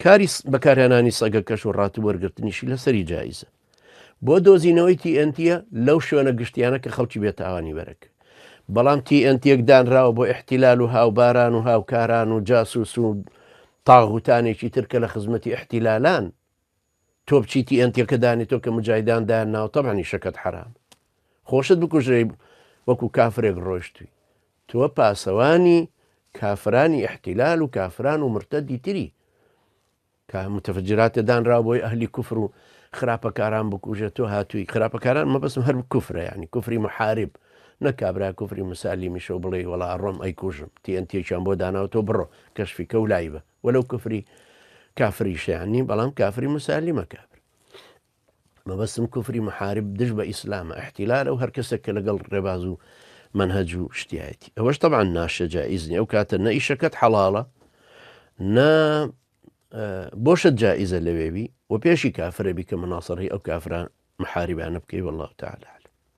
کاری بەکارهێنانی سەگە کەش و ڕات و وەرگرتنیشی لەسەری جایزە. بۆ دۆزینەوەی TNTە لەو شوێنە گشتیانە کە خەڵکی بێتاوانی بەرەکە. بەڵام TNTێک دانراوە بۆ احتیلال و هاوباران و هاوکاران و جاسوس و تاغوتانێکی ترکە لە خزمەتی احتیلالان، تۆ بچی TNTەکە دانێتەوە کە مجاهیدان دایان ناوە، تەبعانی شەکەت حرام. خۆشت بکوژێ وەکو کافرێک ڕۆیشتووی. تۆ پاسەوانی کافرانی احتیلال و کافران و مرتەدی تری کە متەفجراتە دانراوە بۆی ئەهلی کوفر و خراپەکاران بکوژێت. تۆ هاتووی خراپەکاران مەبەستم هەر کوفرە، ینی کوفری محارب، نەکابرا کوفری مسالیمیشە و بڵێ وەڵا ڕۆم ئەیکوژم TNTێکیان بۆ داناوە تۆ بڕۆ کەشفی کە و لای بە وەلەو کوفری کافریشیانی، بەڵام کافری مسالیمە کابر. مەبەستم کوفری محارب دژ بە ئیسلامە احتیلالە و هەر کەسێک کە لەگەڵ ڕێباز و منهج و شتایەتی. ئەوەش طبعا ناشە جائیزنی، ئەو کاتە نە ئیشەکەت حەڵاڵە نە بۆشت جائیزە لەوێبی و پێشی کافرەبی کە مناصڕی ئەو کافران محاربانە بکەی. والله تعالى